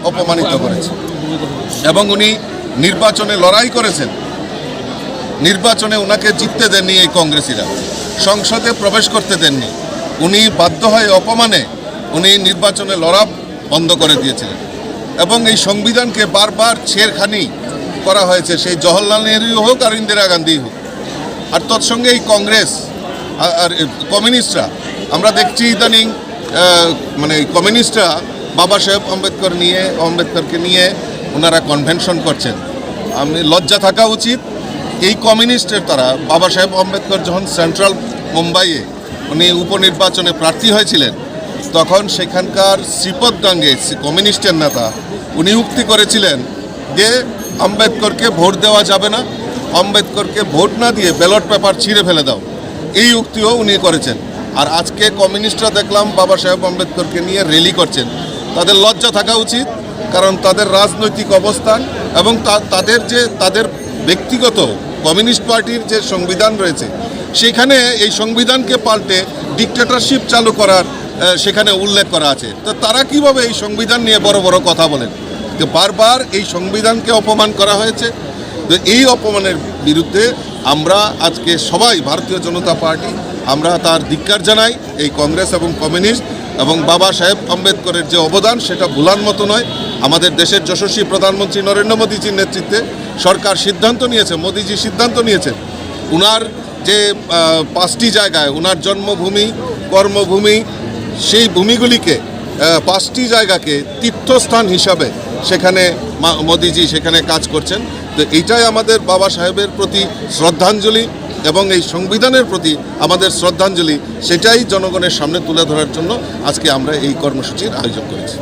অপমানিত করেছে এবং উনি নির্বাচনে লড়াই করেছেন। নির্বাচনে ওনাকে জিততে দেননি এই কংগ্রেসীরা, সংসদে প্রবেশ করতে দেননি। উনি বাধ্য হয়ে অপমানে উনি নির্বাচনে লড়া বন্ধ করে দিয়েছিলেন এবং এই সংবিধানকে বারবার ছেড়খানি করা হয়েছে, সেই জওহরলাল নেহরু হোক আর ইন্দিরা গান্ধী হোক। আর তৎসঙ্গে এই কংগ্রেস আর কমিউনিস্টরা, আমরা দেখছি ইদানিং মানে কমিউনিস্টরা বাবা সাহেব আম্বেদকরকে নিয়ে ওনারা কনভেনশন করছেন। আমি লজ্জা থাকা উচিত এই কমিউনিস্টের। তারা বাবা সাহেব আম্বেদকর যখন সেন্ট্রাল মুম্বাইয়ে উনি উপনির্বাচনে প্রার্থী হয়েছিলেন, তখন সেখানকার শ্রীপদ গাঙ্গে কমিউনিস্টের নেতা উনি উক্তি করেছিলেন যে আম্বেদকরকে ভোট দেওয়া যাবে না, আম্বেদকরকে ভোট না দিয়ে ব্যালট পেপার ছিঁড়ে ফেলে দাও, এই উক্তিও উনি করেছেন। আর আজকে কমিউনিস্টরা দেখলাম বাবা সাহেব আম্বেদকরকে নিয়ে র্যালি করছেন। তাদের লজ্জা থাকা উচিত, কারণ তাদের রাজনৈতিক অবস্থান এবং তাদের ব্যক্তিগত কমিউনিস্ট পার্টির যে সংবিধান রয়েছে সেখানে এই সংবিধানকে পাল্টে ডিক্টেটরশিপ চালু করার সেখানে উল্লেখ করা আছে। তো তারা কিভাবে এই সংবিধান নিয়ে বড় বড় কথা বলেন? তো বারবার এই সংবিধানকে অপমান করা হয়েছে। তো এই অপমানের বিরুদ্ধে আমরা আজকে সবাই ভারতীয় জনতা পার্টি আমরা তার ধিক্কার জানাই। এই কংগ্রেস এবং কমিউনিস্ট এবং বাবা সাহেব আম্বেদকরের যে অবদান সেটা ভুলার মতো নয়। আমাদের দেশের যশস্বী প্রধানমন্ত্রী নরেন্দ্র মোদীজির নেতৃত্বে সরকার সিদ্ধান্ত নিয়েছে, মোদীজি সিদ্ধান্ত নিয়েছেন উনার যে 5টি জায়গায় উনার জন্মভূমি, কর্মভূমি, সেই ভূমিগুলিকে 5টি জায়গাকে তীর্থস্থান হিসাবে সেখানে মোদীজি সেখানে কাজ করছেন। তো এইটাই আমাদের বাবা সাহেবের প্রতি শ্রদ্ধাঞ্জলি এবং এই সংবিধানের প্রতি আমাদের শ্রদ্ধাঞ্জলি, সেটাই জনগণের সামনে তুলে ধরার জন্য আজকে আমরা এই কর্মসূচির আয়োজন করেছি।